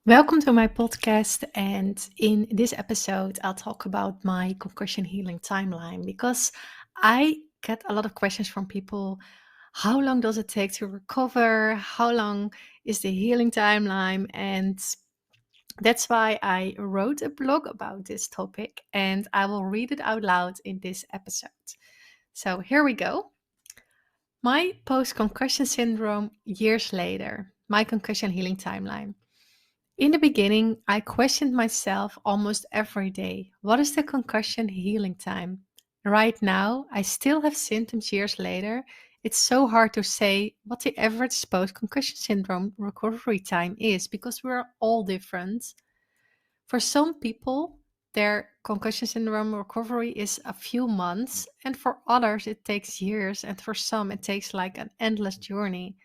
Welcome to my podcast. And in this episode, I'll talk about my concussion healing timeline because I get a lot of questions from people. How long does it take to recover? How long is the healing timeline? And that's why I wrote a blog about this topic and I will read it out loud in this episode. So here we go. My post concussion syndrome years later, my concussion healing timeline. In the beginning, I questioned myself almost every day. What is the concussion healing time? Right now, I still have symptoms years later. It's so hard to say what the average post concussion syndrome recovery time is because we're all different. For some people, their concussion syndrome recovery is a few months, and for others, it takes years, and for some, it takes like an endless journey.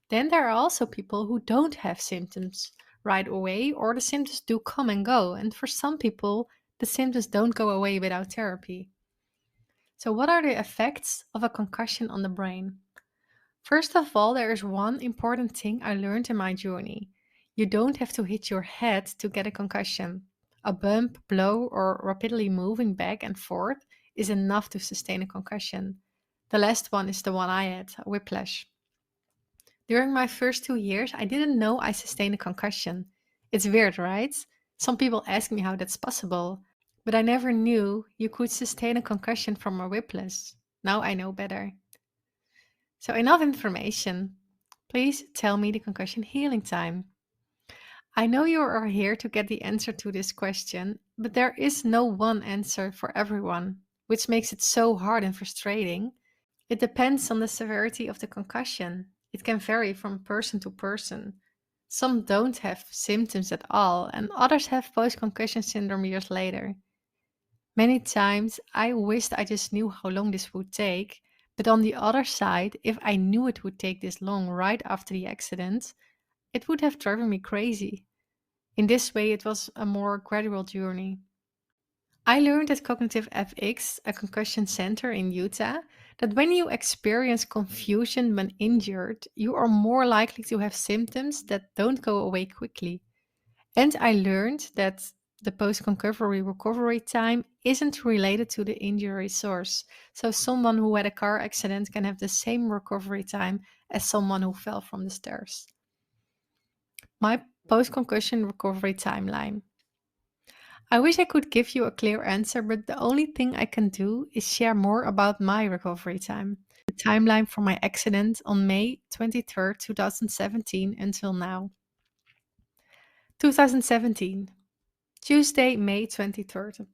Then there are also people who don't have symptoms right away, or the symptoms do come and go. And for some people, the symptoms don't go away without therapy. So, what are the effects of a concussion on the brain? First of all, there is one important thing I learned in my journey. You don't have to hit your head to get a concussion. A bump, blow, or rapidly moving back and forth is enough to sustain a concussion. The last one is the one I had, whiplash. During my first 2 years, I didn't know I sustained a concussion. It's weird, right? Some people ask me how that's possible, but I never knew you could sustain a concussion from a whiplash. Now I know better. So, enough information. Please tell me the concussion healing time. I know you are here to get the answer to this question, but there is no one answer for everyone, which makes it so hard and frustrating. It depends on the severity of the concussion. It can vary from person to person. Some don't have symptoms at all, and others have post concussion syndrome years later. Many times I wished I just knew how long this would take, but on the other side, if I knew it would take this long right after the accident, it would have driven me crazy. In this way, it was a more gradual journey. I learned at Cognitive FX, a concussion center in Utah, that when you experience confusion when injured, you are more likely to have symptoms that don't go away quickly. And I learned that the post concussion recovery time isn't related to the injury source. So, someone who had a car accident can have the same recovery time as someone who fell from the stairs. My post concussion recovery timeline. I wish I could give you a clear answer, but the only thing I can do is share more about my recovery time. The timeline from my accident on May 23rd, 2017 until now. 2017, Tuesday, May 23rd.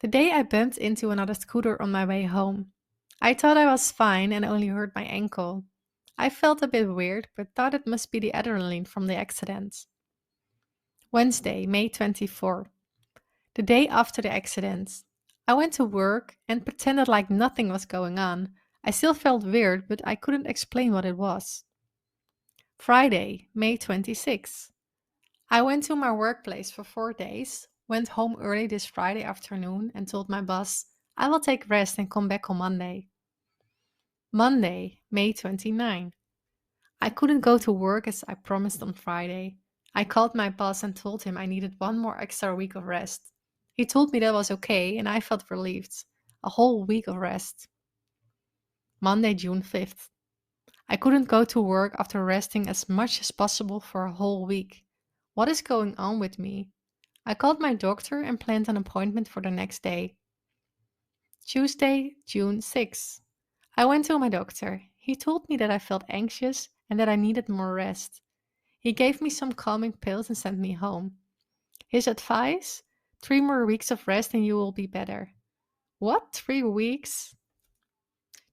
The day I bumped into another scooter on my way home. I thought I was fine and only hurt my ankle. I felt a bit weird, but thought it must be the adrenaline from the accident. Wednesday, May 24th. The day after the accident, I went to work and pretended like nothing was going on. I still felt weird, but I couldn't explain what it was. Friday, May 26th. I went to my workplace for 4 days, went home early this Friday afternoon, and told my boss, I will take rest and come back on Monday. Monday, May 29th. I couldn't go to work as I promised on Friday. I called my boss and told him I needed one more extra week of rest. He told me that was okay, and I felt relieved. A whole week of rest. Monday, June 5th. I couldn't go to work after resting as much as possible for a whole week. What is going on with me? I called my doctor and planned an appointment for the next day. Tuesday, June 6th. I went to my doctor. He told me that I felt anxious and that I needed more rest. He gave me some calming pills and sent me home. His advice? 3 more weeks of rest and you will be better. What? 3 weeks?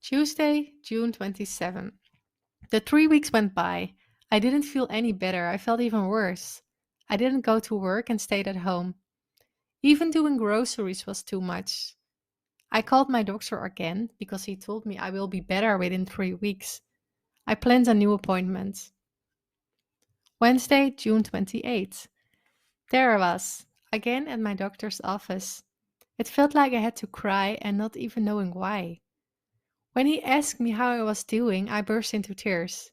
Tuesday, June 27. The 3 weeks went by. I didn't feel any better. I felt even worse. I didn't go to work and stayed at home. Even doing groceries was too much. I called my doctor again because he told me I will be better within 3 weeks. I planned a new appointment. Wednesday, June 28th. There I was, again at my doctor's office. It felt like I had to cry and not even knowing why. When he asked me how I was doing, I burst into tears.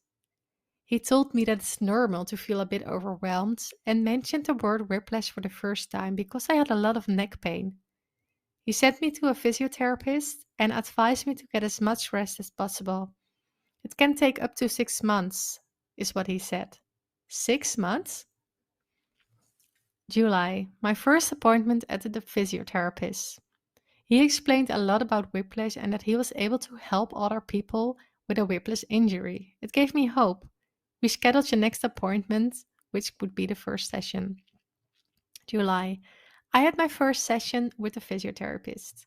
He told me that it's normal to feel a bit overwhelmed and mentioned the word whiplash for the first time because I had a lot of neck pain. He sent me to a physiotherapist and advised me to get as much rest as possible. It can take up to 6 months, is what he said. 6 months? July, my first appointment at the physiotherapist. He explained a lot about whiplash and that he was able to help other people with a whiplash injury. It gave me hope. We scheduled your next appointment, which would be the first session. July. I had my first session with a physiotherapist.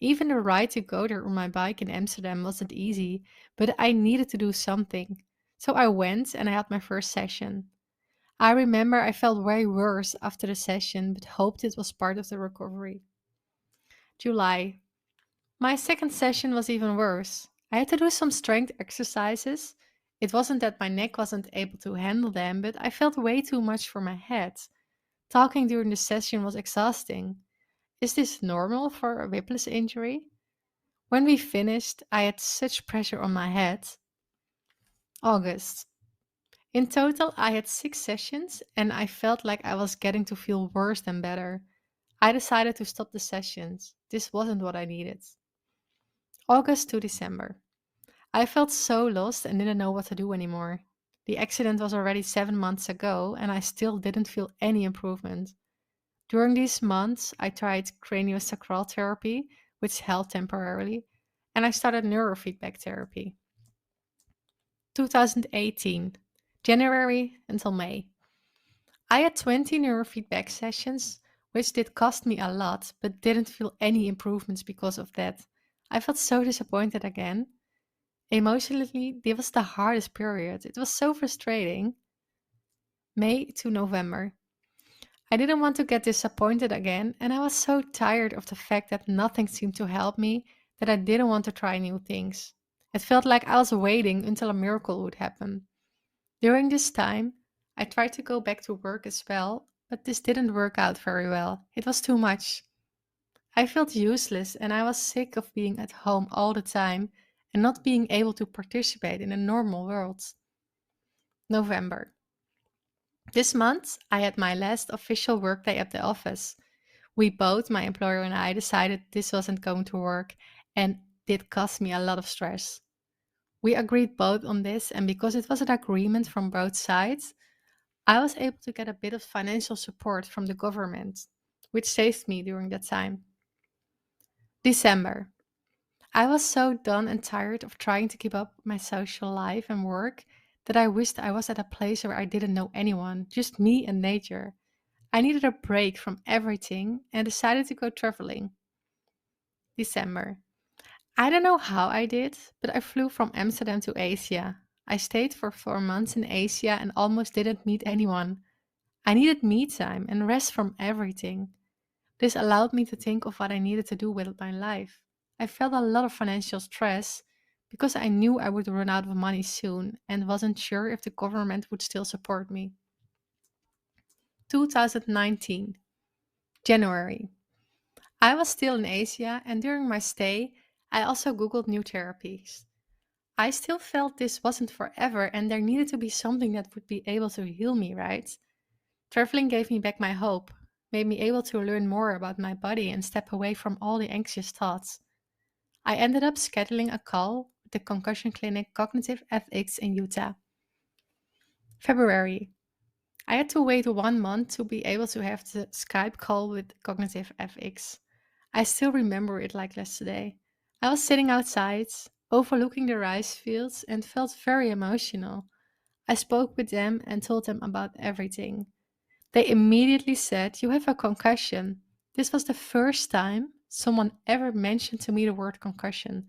Even the ride to go there on my bike in Amsterdam wasn't easy, but I needed to do something. So I went and I had my first session. I remember I felt way worse after the session, but hoped it was part of the recovery. July. My second session was even worse. I had to do some strength exercises. It wasn't that my neck wasn't able to handle them, but I felt way too much for my head. Talking during the session was exhausting. Is this normal for a whiplash injury? When we finished, I had such pressure on my head. August. In total, I had 6 sessions and I felt like I was getting to feel worse than better. I decided to stop the sessions. This wasn't what I needed. August to December. I felt so lost and didn't know what to do anymore. The accident was already 7 months ago and I still didn't feel any improvement. During these months, I tried craniosacral therapy, which helped temporarily, and I started neurofeedback therapy. 2018, January until May. I had 20 neurofeedback sessions, which did cost me a lot, but didn't feel any improvements because of that. I felt so disappointed again. Emotionally, this was the hardest period. It was so frustrating. May to November. I didn't want to get disappointed again, and I was so tired of the fact that nothing seemed to help me that I didn't want to try new things. It felt like I was waiting until a miracle would happen. During this time, I tried to go back to work as well, but this didn't work out very well. It was too much. I felt useless and I was sick of being at home all the time and not being able to participate in a normal world. November. This month, I had my last official workday at the office. We both, my employer and I, decided this wasn't going to work and did cost me a lot of stress. We agreed both on this, and because it was an agreement from both sides, I was able to get a bit of financial support from the government, which saved me during that time. December. I was so done and tired of trying to keep up my social life and work that I wished I was at a place where I didn't know anyone, just me and nature. I needed a break from everything and decided to go traveling. December. I don't know how I did, but I flew from Amsterdam to Asia. I stayed for 4 months in Asia and almost didn't meet anyone. I needed me time and rest from everything. This allowed me to think of what I needed to do with my life. I felt a lot of financial stress because I knew I would run out of money soon and wasn't sure if the government would still support me. 2019, January. I was still in Asia, and during my stay, I also Googled new therapies. I still felt this wasn't forever and there needed to be something that would be able to heal me, right? Traveling gave me back my hope, made me able to learn more about my body and step away from all the anxious thoughts. I ended up scheduling a call with the concussion clinic Cognitive FX in Utah. February. I had to wait 1 month to be able to have the Skype call with Cognitive FX. I still remember it like yesterday. I was sitting outside, overlooking the rice fields, and felt very emotional. I spoke with them and told them about everything. They immediately said, "You have a concussion." This was the first time someone ever mentioned to me the word concussion.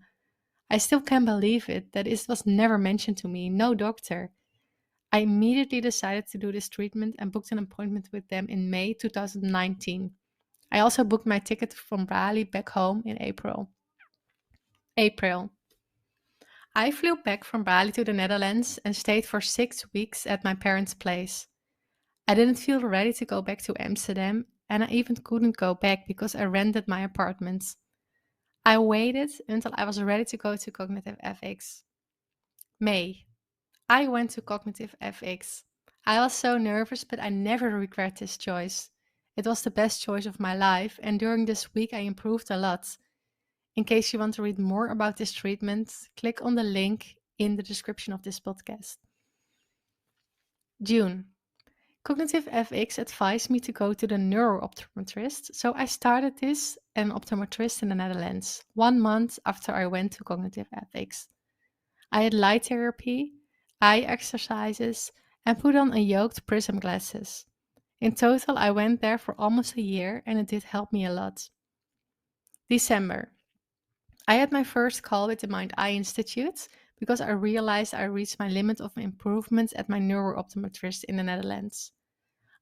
I still can't believe it that it was never mentioned to me, no doctor. I immediately decided to do this treatment and booked an appointment with them in May 2019. I also booked my ticket from Bali back home in April. April. I flew back from Bali to the Netherlands and stayed for 6 weeks at my parents' place. I didn't feel ready to go back to Amsterdam, and I even couldn't go back because I rented my apartment. I waited until I was ready to go to Cognitive FX. May. I went to cognitive FX. I was so nervous, but I never regret this choice. It was the best choice of my life, and during this week I improved a lot. In case you want to read more about this treatment, click on the link in the description of this podcast. June. Cognitive FX advised me to go to the neurooptometrist, so I started this an optometrist in the Netherlands 1 month after I went to Cognitive FX. I had light therapy, eye exercises, and put on a yoked prism glasses. In total, I went there for almost a year and it did help me a lot. December. I had my first call with the Mind Eye Institute because I realized I reached my limit of improvement at my neurooptometrist in the Netherlands.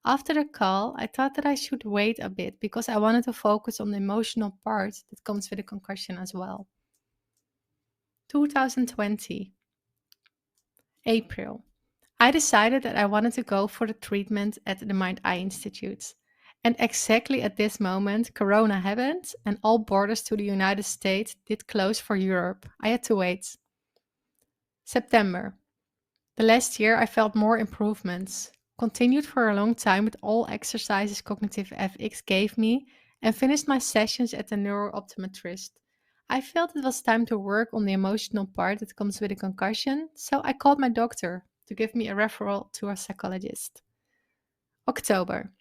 After the call, I thought that I should wait a bit because I wanted to focus on the emotional part that comes with a concussion as well. 2020, April. I decided that I wanted to go for the treatment at the Mind Eye Institute. And exactly at this moment, Corona happened and all borders to the United States did close for Europe. I had to wait. September. The last year I felt more improvements. Continued for a long time with all exercises Cognitive FX gave me and finished my sessions at the neurooptometrist. I felt it was time to work on the emotional part that comes with a concussion, so I called my doctor to give me a referral to a psychologist. October.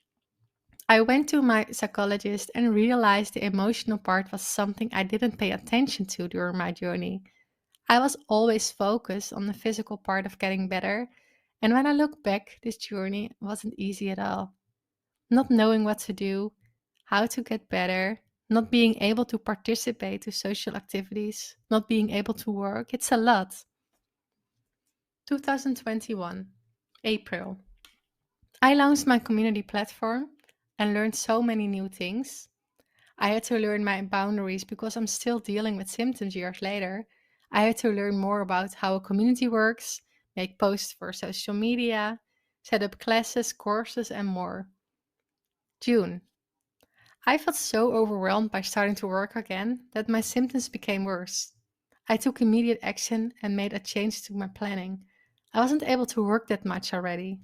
I went to my psychologist and realized the emotional part was something I didn't pay attention to during my journey. I was always focused on the physical part of getting better, and when I look back, this journey wasn't easy at all. Not knowing what to do, how to get better, not being able to participate to social activities, not being able to work, it's a lot. 2021, April. I launched my community platform and learned so many new things. I had to learn my boundaries because I'm still dealing with symptoms years later. I had to learn more about how a community works, make posts for social media, set up classes, courses, and more. June. I felt so overwhelmed by starting to work again that my symptoms became worse. I took immediate action and made a change to my planning. I wasn't able to work that much already.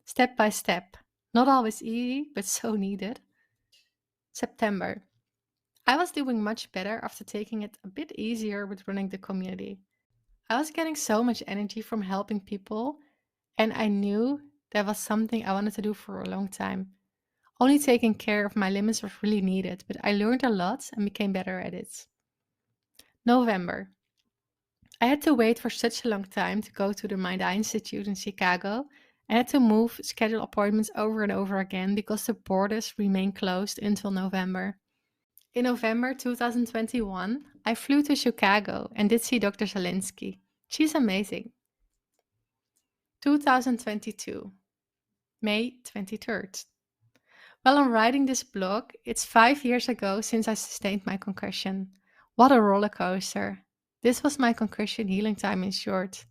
Step by step. Not always easy, but so needed. September. I was doing much better after taking it a bit easier with running the community. I was getting so much energy from helping people, and I knew that was something I wanted to do for a long time. Only taking care of my limits was really needed, but I learned a lot and became better at it. November. I had to wait for such a long time to go to the Mind Eye Institute in Chicago. I had to move schedule appointments over and over again because the borders remain closed until November. In November 2021, I flew to Chicago and did see Dr. Zelinsky. She's amazing. 2022, May 23rd. While I'm writing this blog, it's 5 years ago since I sustained my concussion. What a roller coaster. This was my concussion healing time in short.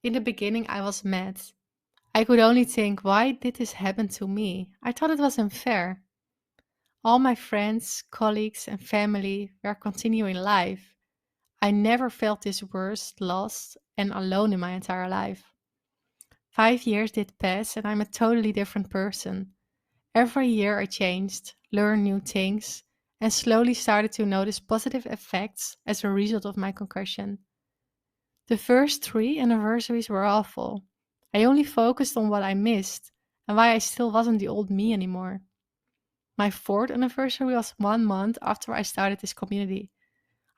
In the beginning, I was mad. I could only think, why did this happen to me? I thought it was unfair. All my friends, colleagues, and family were continuing life. I never felt this worse, lost, and alone in my entire life. 5 years did pass, and I'm a totally different person. Every year I changed, learned new things, and slowly started to notice positive effects as a result of my concussion. The first three anniversaries were awful. I only focused on what I missed and why I still wasn't the old me anymore. My fourth anniversary was 1 month after I started this community.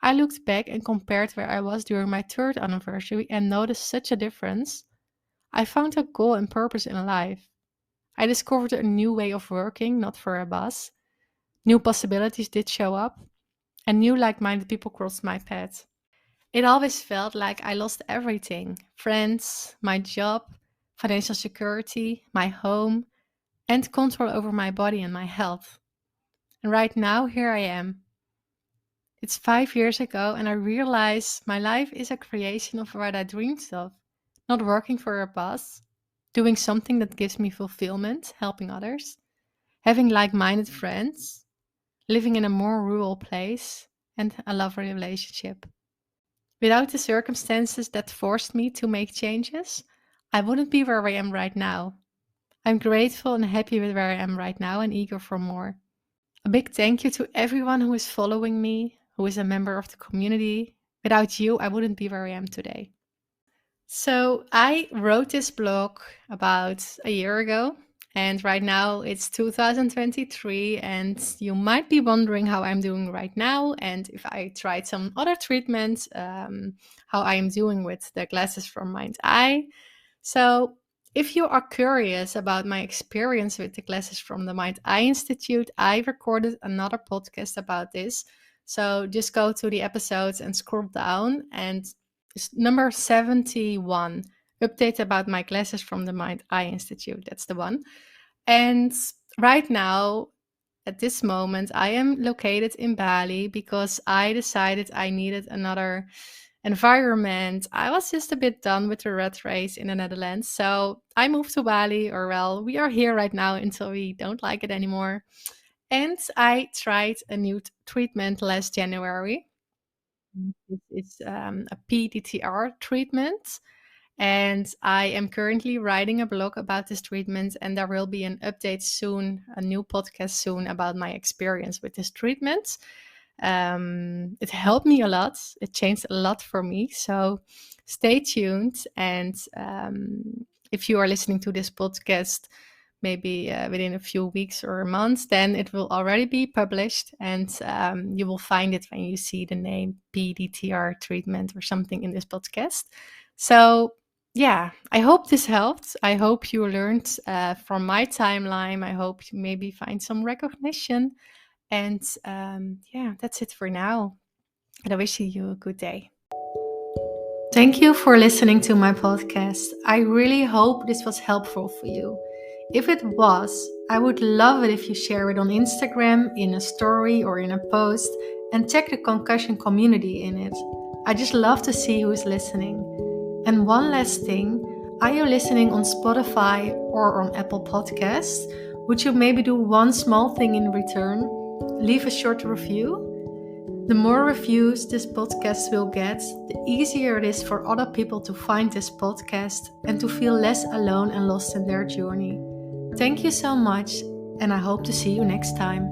I looked back and compared where I was during my third anniversary and noticed such a difference. I found a goal and purpose in life. I discovered a new way of working, not for a boss. New possibilities did show up, and new like minded people crossed my path. It always felt like I lost everything: friends, my job, financial security, my home, and control over my body and my health. And right now, here I am. It's 5 years ago, and I realize my life is a creation of what I dreamed of. Not working for a boss, doing something that gives me fulfillment, helping others, having like minded friends, living in a more rural place, and a lovely relationship. Without the circumstances that forced me to make changes, I wouldn't be where I am right now. I'm grateful and happy with where I am right now and eager for more. A big thank you to everyone who is following me, who is a member of the community. Without you, I wouldn't be where I am today. So I wrote this blog about a year ago, and right now it's 2023, and you might be wondering how I'm doing right now, and if I tried some other treatments, how I am doing with the glasses from Mind Eye. So, if you are curious about my experience with the classes from the Mind Eye Institute, I recorded another podcast about this. So, just go to the episodes and scroll down, and it's number 71, update about my classes from the Mind Eye Institute. That's the one. And right now, at this moment, I am located in Bali because I decided I needed another environment. I was just a bit done with the rat race in the Netherlands. So I moved to Bali, or well, we are here right now until we don't like it anymore. And I tried a new treatment last January. It's a PDTR treatment. And I am currently writing a blog about this treatment, and there will be an update soon, a new podcast soon about my experience with this treatment. It helped me a lot. It changed a lot for me. So stay tuned. And if you are listening to this podcast, maybe within a few weeks or a month, then it will already be published. And you will find it when you see the name PDTR treatment or something in this podcast. So, yeah, I hope this helped. I hope you learned from my timeline. I hope you maybe find some recognition. And yeah, that's it for now. And I wish you a good day. Thank you for listening to my podcast. I really hope this was helpful for you. If it was, I would love it if you share it on Instagram, in a story, or in a post, and tag the Concussion community in it. I just love to see who's listening. And one last thing, are you listening on Spotify or on Apple Podcasts? Would you maybe do one small thing in return? Leave a short review. The more reviews this podcast will get, the easier it is for other people to find this podcast and to feel less alone and lost in their journey. Thank you so much, and I hope to see you next time.